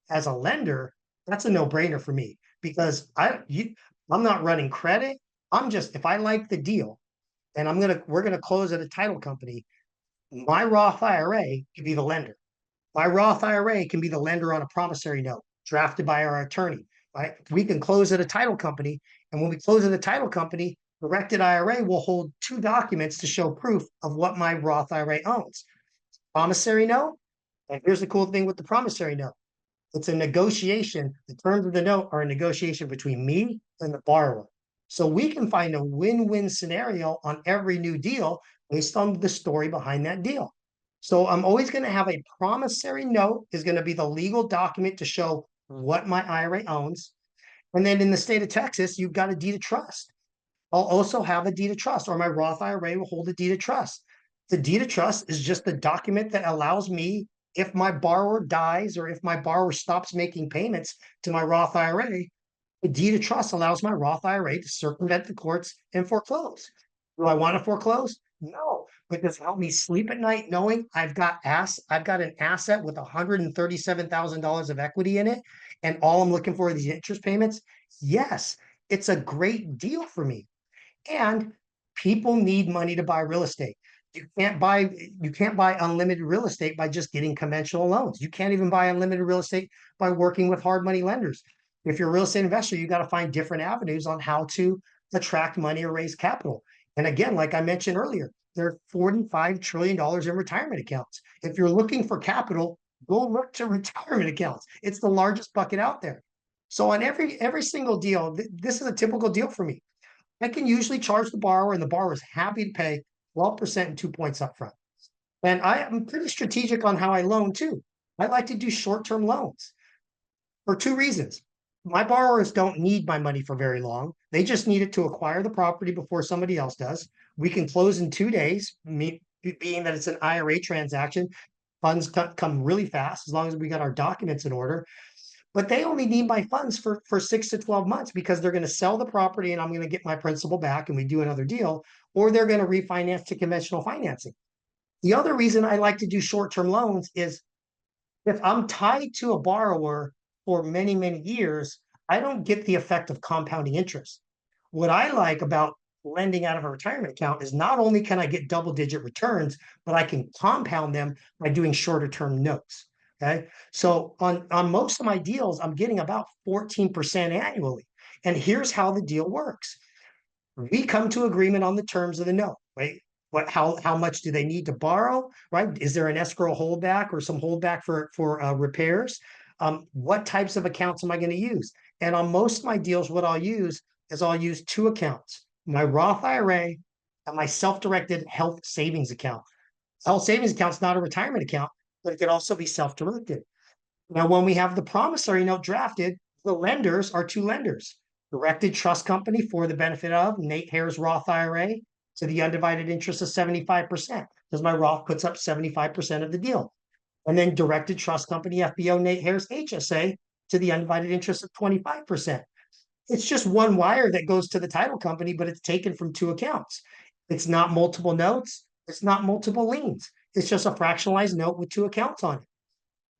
as a lender, that's a no-brainer for me, because I'm not running credit. If I like the deal and we're gonna close at a title company, my Roth IRA can be the lender. My Roth IRA can be the lender on a promissory note drafted by our attorney, right? We can close at a title company, and when we close at a title company, Directed IRA will hold 2 documents to show proof of what my Roth IRA owns. Promissory note, and here's the cool thing with the promissory note. It's a negotiation. The terms of the note are a negotiation between me and the borrower. So we can find a win-win scenario on every new deal based on the story behind that deal. So I'm always going to have a promissory note is going to be the legal document to show what my IRA owns. And then in the state of Texas, you've got a deed of trust. I'll also have a deed of trust, or my Roth IRA will hold a deed of trust. The deed of trust is just the document that allows me, if my borrower dies or if my borrower stops making payments to my Roth IRA, the deed of trust allows my Roth IRA to circumvent the courts and foreclose. Do I want to foreclose? No, but does it help me sleep at night knowing I've got an asset with $137,000 of equity in it, and all I'm looking for are these interest payments? Yes, it's a great deal for me. And people need money to buy real estate. you can't buy unlimited real estate by just getting conventional loans. You can't even buy unlimited real estate by working with hard money lenders. If you're a real estate investor, you got to find different avenues on how to attract money or raise capital. And again, like I mentioned earlier, there are $45 trillion in retirement accounts. If you're looking for capital, go look to retirement accounts. It's the largest bucket out there. So on every single deal, this is a typical deal for me. I can usually charge the borrower, and the borrower is happy to pay 12% and 2 points up front. And I am pretty strategic on how I loan too. I like to do short-term loans for two reasons. My borrowers don't need my money for very long. They just need it to acquire the property before somebody else does. We can close in 2 days, being that it's an IRA transaction. Funds come really fast as long as we got our documents in order. But they only need my funds for 6 to 12 months because they're going to sell the property and I'm going to get my principal back and we do another deal, or they're going to refinance to conventional financing. The other reason I like to do short-term loans is if I'm tied to a borrower for many, many years, I don't get the effect of compounding interest. What I like about lending out of a retirement account is not only can I get double-digit returns, but I can compound them by doing shorter-term notes. Okay. So on most of my deals, I'm getting about 14% annually. And here's how the deal works. We come to agreement on the terms of the note, right? How much do they need to borrow, right? Is there an escrow holdback or some holdback for repairs? What types of accounts am I going to use? And on most of my deals, what I'll use is I'll use two accounts, my Roth IRA and my self-directed health savings account. Health savings account is not a retirement account, but it could also be self-directed. Now, when we have the promissory note drafted, the lenders are two lenders. Directed trust company for the benefit of Hare's Roth IRA to the undivided interest of 75%, because my Roth puts up 75% of the deal. And then directed trust company, FBO Hare's HSA to the undivided interest of 25%. It's just one wire that goes to the title company, but it's taken from two accounts. It's not multiple notes. It's not multiple liens. It's just a fractionalized note with two accounts on it.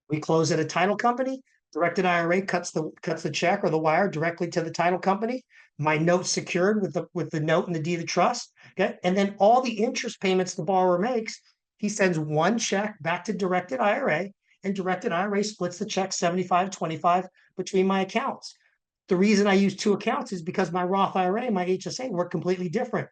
We close at a title company. Directed IRA cuts the check or the wire directly to the title company. My note's secured with the note and the deed of trust. Okay, and then all the interest payments the borrower makes, he sends one check back to Directed IRA, and Directed IRA splits the check 75-25 between my accounts. The reason I use two accounts is because my Roth IRA and my HSA work completely different.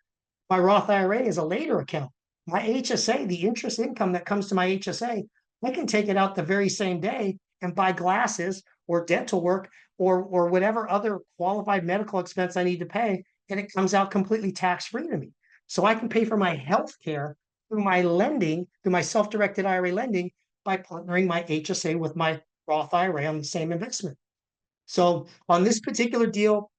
My Roth IRA is a later account. My HSA, the interest income that comes to my HSA, I can take it out the very same day and buy glasses or dental work or whatever other qualified medical expense I need to pay, and it comes out completely tax-free to me. So I can pay for my health care through my lending, through my self-directed IRA lending, by partnering my HSA with my Roth IRA on the same investment. So on this particular deal,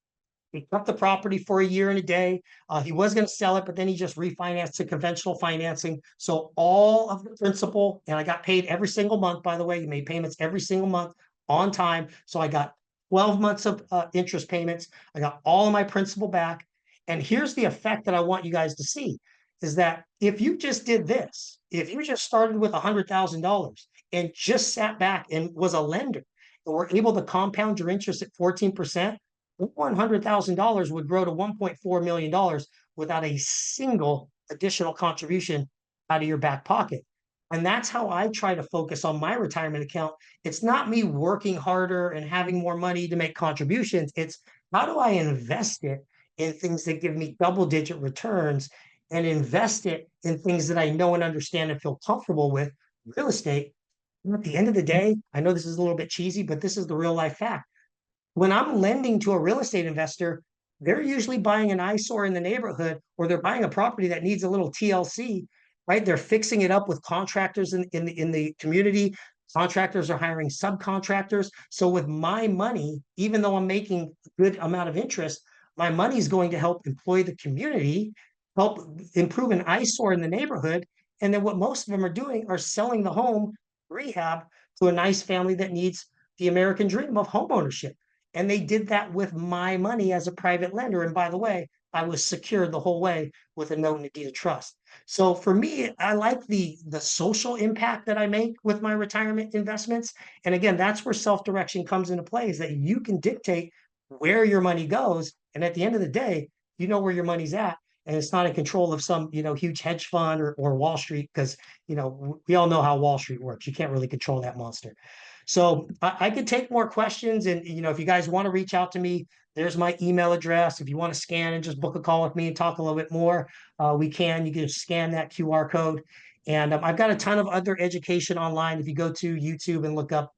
he kept the property for a year and a day. He was going to sell it, but then he just refinanced to conventional financing. So all of the principal, and I got paid every single month, by the way. He made payments every single month on time. So I got 12 months of interest payments. I got all of my principal back. And here's the effect that I want you guys to see, is that if you just did this, if you just started with $100,000 and just sat back and was a lender and were able to compound your interest at 14%, $100,000 would grow to $1.4 million without a single additional contribution out of your back pocket. And that's how I try to focus on my retirement account. It's not me working harder and having more money to make contributions. It's how do I invest it in things that give me double-digit returns and invest it in things that I know and understand and feel comfortable with, real estate. And at the end of the day, I know this is a little bit cheesy, but this is the real life fact. When I'm lending to a real estate investor, they're usually buying an eyesore in the neighborhood, or they're buying a property that needs a little TLC, right? They're fixing it up with contractors in the community. Contractors are hiring subcontractors. So with my money, even though I'm making a good amount of interest, my money is going to help employ the community, help improve an eyesore in the neighborhood. And then what most of them are doing are selling the home rehab to a nice family that needs the American dream of home ownership. And they did that with my money as a private lender. And by the way, I was secured the whole way with a note and a deed of trust. So for me, I like the social impact that I make with my retirement investments. And again, that's where self-direction comes into play, is that you can dictate where your money goes. And at the end of the day, you know where your money's at. and it's not in control of some, huge hedge fund or Wall Street, because, we all know how Wall Street works. You can't really control that monster. So I could take more questions, and, if you guys want to reach out to me, there's my email address. If you want to scan and just book a call with me and talk a little bit more, you can just scan that QR code. And I've got a ton of other education online. If you go to YouTube and look up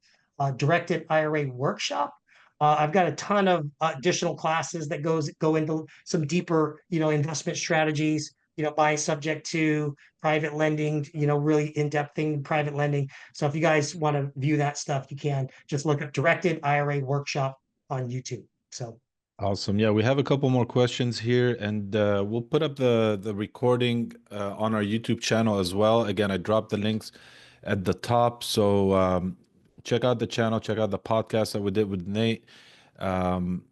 Directed IRA Workshop, I've got a ton of additional classes that go into some deeper, investment strategies, by subject to private lending, really in-depth thing, private lending. So if you guys want to view that stuff, you can just look up Directed IRA Workshop on YouTube. So Awesome. Yeah, we have a couple more questions here, and we'll put up the recording on our YouTube channel as well. Again, I dropped the links at the top, so check out the channel, check out the podcast that we did with Nate, and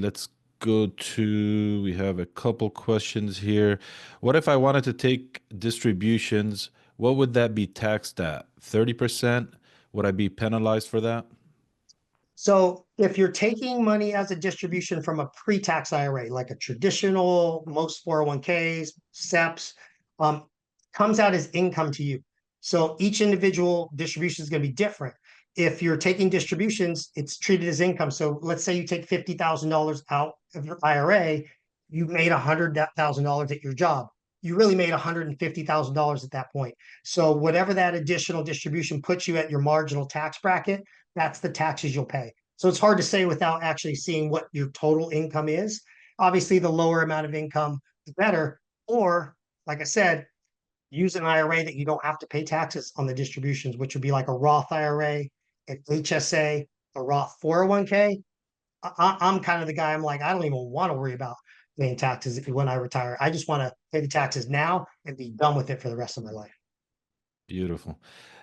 let's go to. We have a couple questions here. What if I wanted to take distributions? What would that be taxed at? 30%? Would I be penalized for that? So if you're taking money as a distribution from a pre-tax IRA, like a traditional, most 401ks, SEPs, comes out as income to you. So each individual distribution is going to be different. If you're taking distributions, it's treated as income. So let's say you take $50,000 out of your IRA, you made $100,000 at your job. You really made $150,000 at that point. So whatever that additional distribution puts you at your marginal tax bracket, that's the taxes you'll pay. So it's hard to say without actually seeing what your total income is. Obviously, the lower amount of income, the better. Or, like I said, use an IRA that you don't have to pay taxes on the distributions, which would be like a Roth IRA, an HSA, a Roth 401k. I'm kind of the guy, I'm like, I don't even want to worry about paying taxes when I retire. I just want to pay the taxes now and be done with it for the rest of my life. Beautiful.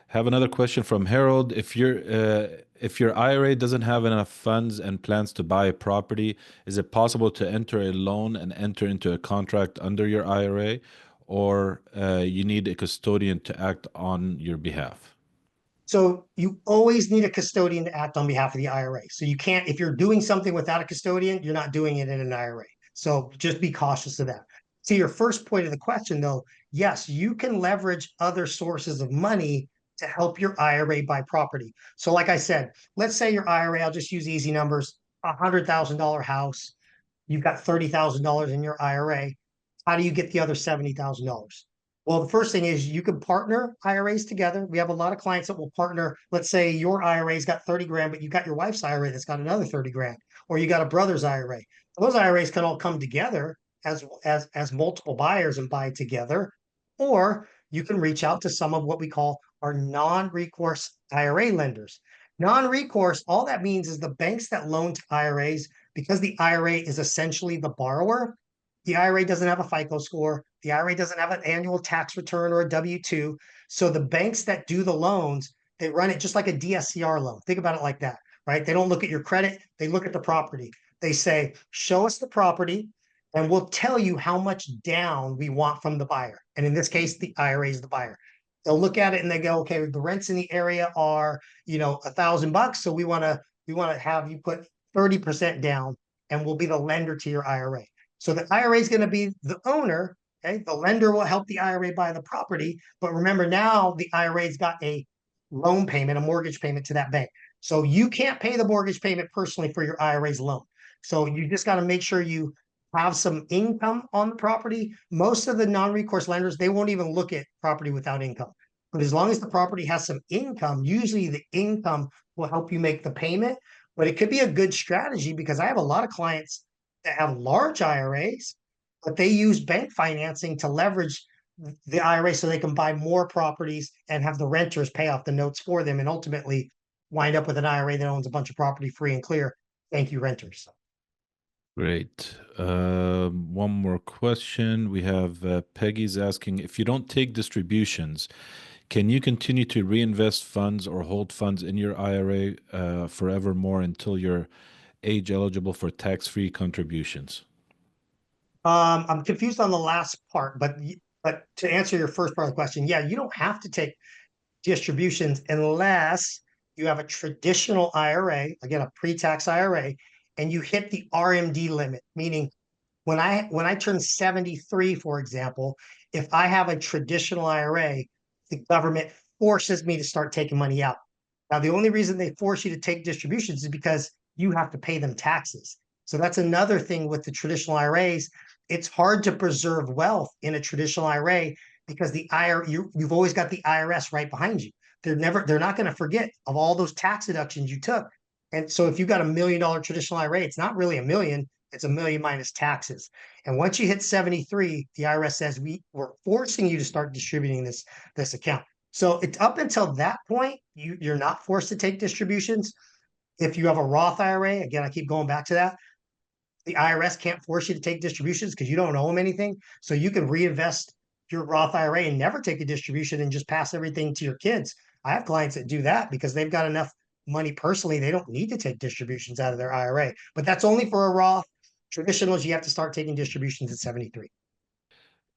Have another question from Harold. If your IRA doesn't have enough funds and plans to buy a property, is it possible to enter a loan and enter into a contract under your IRA, or you need a custodian to act on your behalf? So you always need a custodian to act on behalf of the IRA. So you can't, if you're doing something without a custodian, you're not doing it in an IRA. So just be cautious of that. To your first point of the question, though, yes, you can leverage other sources of money to help your IRA buy property. So like I said, let's say your IRA, I'll just use easy numbers, $100,000 house, you've got $30,000 in your IRA. How do you get the other $70,000? Well, the first thing is you can partner IRAs together. We have a lot of clients that will partner. Let's say your IRA's got 30 grand, but you got your wife's IRA that's got another 30 grand, or you got a brother's IRA. Those IRAs can all come together as multiple buyers and buy together. Or you can reach out to some of what we call our non-recourse IRA lenders. Non-recourse, all that means is the banks that loan to IRAs, because the IRA is essentially the borrower. The IRA doesn't have a FICO score. The IRA doesn't have an annual tax return or a W-2. So the banks that do the loans, they run it just like a DSCR loan. Think about it like that, right? They don't look at your credit. They look at the property. They say, show us the property and we'll tell you how much down we want from the buyer. And in this case, the IRA is the buyer. They'll look at it and they go, okay, the rents in the area are, $1,000. So we want to have you put 30% down and we'll be the lender to your IRA. So the IRA is going to be the owner. Okay, the lender will help the IRA buy the property. But remember, now the IRA's got a loan payment, a mortgage payment to that bank. So you can't pay the mortgage payment personally for your IRA's loan. So you just got to make sure you have some income on the property. Most of the non-recourse lenders, they won't even look at property without income. But as long as the property has some income, usually the income will help you make the payment. But it could be a good strategy, because I have a lot of clients that have large IRAs, but they use bank financing to leverage the IRA so they can buy more properties and have the renters pay off the notes for them and ultimately wind up with an IRA that owns a bunch of property free and clear. Thank you, renters. Great. One more question. We have Peggy's asking, if you don't take distributions, can you continue to reinvest funds or hold funds in your IRA forevermore until you're age eligible for tax-free contributions? I'm confused on the last part, but to answer your first part of the question, yeah, you don't have to take distributions unless you have a traditional IRA, again, a pre-tax IRA, and you hit the RMD limit, meaning When I turn 73, for example, if I have a traditional IRA, the government forces me to start taking money out. Now, the only reason they force you to take distributions is because you have to pay them taxes. So that's another thing with the traditional IRAs. It's hard to preserve wealth in a traditional IRA because the IRA, you've always got the IRS right behind you. They're not going to forget of all those tax deductions you took. And so if you've got $1 million traditional IRA, it's not really a million, it's a million minus taxes. And once you hit 73, the IRS says we're forcing you to start distributing this account. So it's up until that point, you're not forced to take distributions. If you have a Roth IRA, again, I keep going back to that. The IRS can't force you to take distributions because you don't owe them anything. So you can reinvest your Roth IRA and never take a distribution and just pass everything to your kids. I have clients that do that because they've got enough money personally. They don't need to take distributions out of their IRA, but that's only for a Roth. Traditionals, you have to start taking distributions at 73.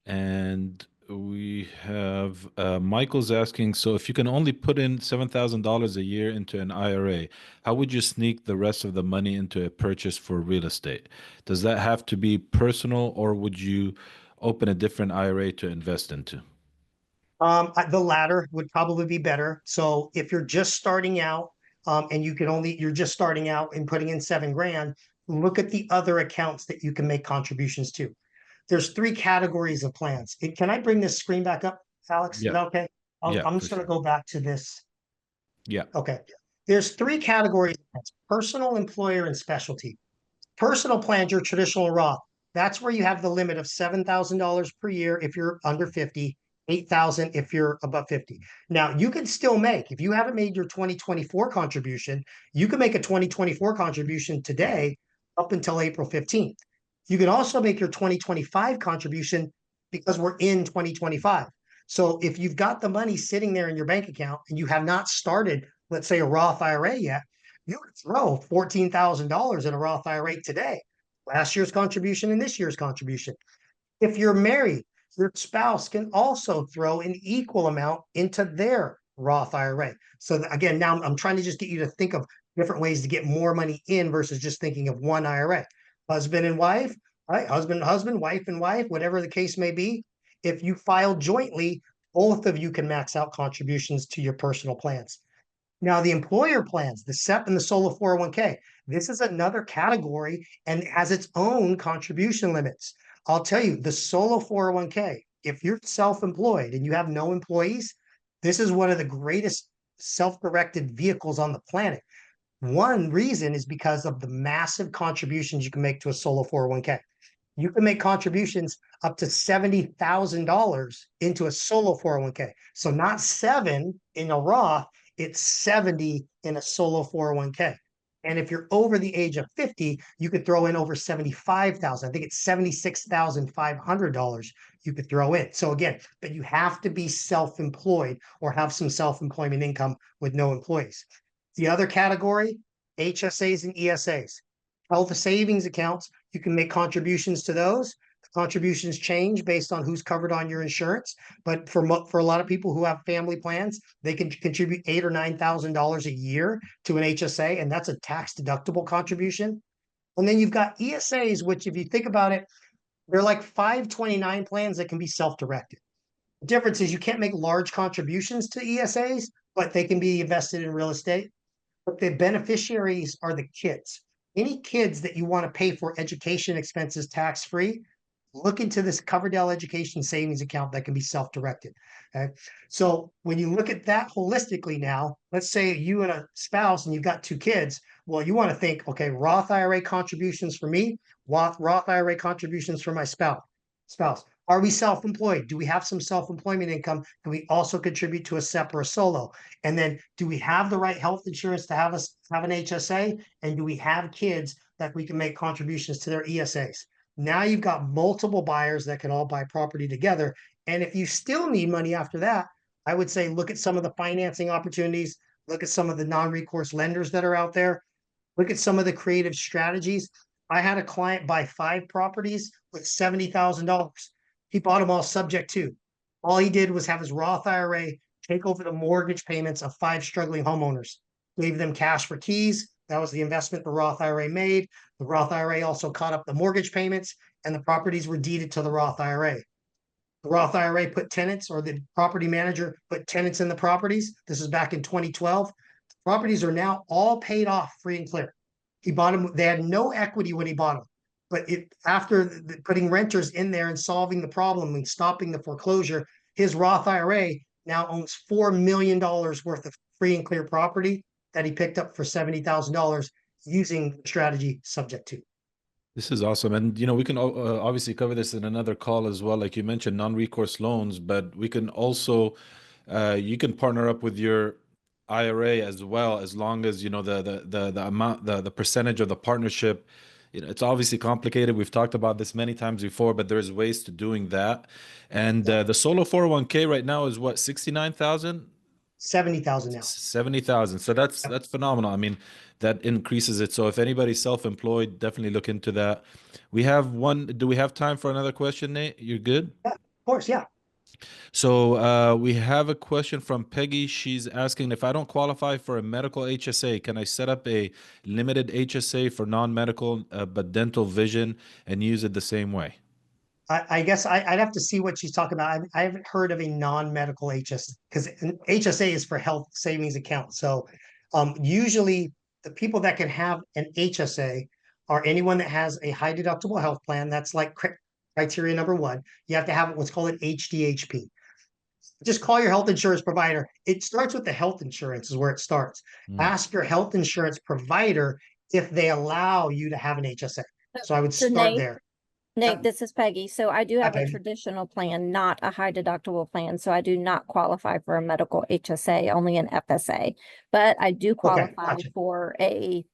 And we have Michael's asking, so if you can only put in $7,000 a year into an IRA, how would you sneak the rest of the money into a purchase for real estate? Does that have to be personal, or would you open a different IRA to invest into? The latter would probably be better. So if you're just starting out, and you're just starting out and putting in 7 grand, look at the other accounts that you can make contributions to. There's 3 categories of plans. Can I bring this screen back up, Alex? Is Yeah, that okay? yeah, I'm for just going to sure. go back to this. Yeah. Okay. There's 3 categories of plans: personal, employer, and specialty. Personal plans, your traditional Roth. That's where you have the limit of $7,000 per year if you're under 50, 8,000 if you're above 50. Now, you can still make, if you haven't made your 2024 contribution, you can make a 2024 contribution today up until April 15th. You can also make your 2025 contribution because we're in 2025. So if you've got the money sitting there in your bank account and you have not started, let's say, a Roth IRA yet, you could throw $14,000 in a Roth IRA today, last year's contribution and this year's contribution. If you're married, your spouse can also throw an equal amount into their Roth IRA. So again, now I'm trying to just get you to think of different ways to get more money in versus just thinking of one IRA. Husband and wife, right? Husband, wife and wife, whatever the case may be. If you file jointly, both of you can max out contributions to your personal plans. Now, the employer plans, the SEP and the solo 401k, this is another category and it has its own contribution limits. I'll tell you, the solo 401k, if you're self-employed and you have no employees, this is one of the greatest self-directed vehicles on the planet. One reason is because of the massive contributions you can make to a solo 401k. You can make contributions up to $70,000 into a solo 401k. So not 7 in a Roth, it's 70 in a solo 401k. And if you're over the age of 50, you could throw in over 75,000. I think it's $76,500 you could throw in. So again, but you have to be self-employed or have some self-employment income with no employees. The other category, HSAs and ESAs. Health savings accounts, you can make contributions to those. The contributions change based on who's covered on your insurance. But for a lot of people who have family plans, they can contribute $8,000 or $9,000 a year to an HSA, and that's a tax deductible contribution. And then you've got ESAs, which if you think about it, they're like 529 plans that can be self-directed. The difference is you can't make large contributions to ESAs, but they can be invested in real estate. But the beneficiaries are the kids. Any kids that you want to pay for education expenses tax-free, look into this Coverdell Education Savings Account that can be self-directed. Okay. So when you look at that holistically now, let's say you and a spouse and you've got 2 kids. Well, you want to think, okay, Roth IRA contributions for me, Roth IRA contributions for my spouse. Are we self-employed? Do we have some self-employment income? Can we also contribute to a SEP or a solo? And then do we have the right health insurance to have an HSA? And do we have kids that we can make contributions to their ESAs? Now you've got multiple buyers that can all buy property together. And if you still need money after that, I would say look at some of the financing opportunities, look at some of the non-recourse lenders that are out there, look at some of the creative strategies. I had a client buy 5 properties with $70,000. He bought them all subject to. All he did was have his Roth IRA take over the mortgage payments of 5 struggling homeowners, gave them cash for keys, That was the investment the Roth IRA made. The Roth IRA also caught up the mortgage payments, and the properties were deeded to the Roth IRA. The Roth IRA put tenants, or the property manager put tenants in the properties. This is back in 2012. Properties are now all paid off free and clear. He bought them. They had no equity when he bought them. But after putting renters in there and solving the problem and stopping the foreclosure, his Roth IRA now owns $4 million worth of free and clear property that he picked up for $70,000 using the strategy subject to. This is awesome. And, we can obviously cover this in another call as well. Like you mentioned, non-recourse loans, but we can also, you can partner up with your IRA as well, as long as, the amount, the percentage of the partnership, it's obviously complicated. We've talked about this many times before, but there's ways to doing that. And the solo 401k right now is what, 69,000? 70,000 now. 70,000. So that's phenomenal. I mean, that increases it. So if anybody's self-employed, definitely look into that. We have one. Do we have time for another question, Nate? You're good? Yeah, of course, yeah. So we have a question from Peggy. She's asking, if I don't qualify for a medical HSA, can I set up a limited HSA for non-medical but dental vision and use it the same way? I guess I'd have to see what she's talking about. I haven't heard of a non-medical HSA, because an HSA is for health savings account. So usually the people that can have an HSA are anyone that has a high deductible health plan. That's like criteria number one. You have to have what's called an HDHP. Just call your health insurance provider. It starts with the health insurance is where it starts. Ask your health insurance provider if they allow you to have an HSA. So I would start there. Nate, this is Peggy. So I do have Hi, a Peggy. traditional plan, not a high deductible plan. So I do not qualify for a medical HSA, only an FSA. But I do qualify gotcha. for a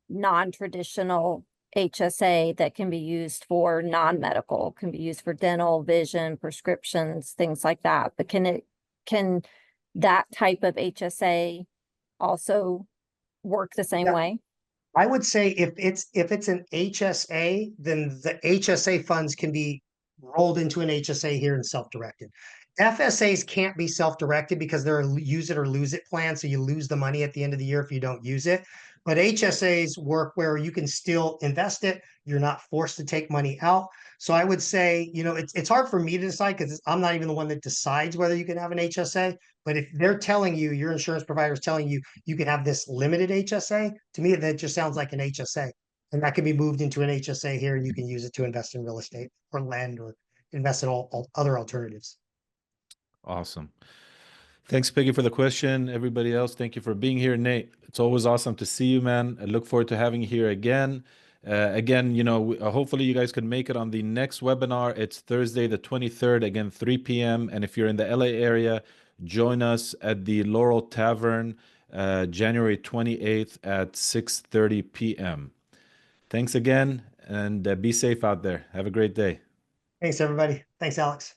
non-traditional HSA that can be used for non-medical, can be used for dental, vision, prescriptions, things like that. But can that type of HSA also work the same way? I would say if it's an HSA, then the HSA funds can be rolled into an HSA here in self-directed. FSAs can't be self-directed because they're a use it or lose it plan, so you lose the money at the end of the year if you don't use it. But HSAs work where you can still invest it. You're not forced to take money out. So I would say, it's hard for me to decide because I'm not even the one that decides whether you can have an HSA. But if they're telling you, your insurance provider is telling you, you can have this limited HSA, to me, that just sounds like an HSA. And that can be moved into an HSA here, and you can use it to invest in real estate or land or invest in all other alternatives. Awesome. Thanks, Peggy, for the question. Everybody else, thank you for being here. Nate, it's always awesome to see you, man. I look forward to having you here again. Hopefully you guys can make it on the next webinar. It's Thursday, the 23rd, again, 3 p.m. And if you're in the LA area, join us at the Laurel Tavern, January 28th at 6:30 p.m. Thanks again, and be safe out there. Have a great day. Thanks, everybody. Thanks, Alex.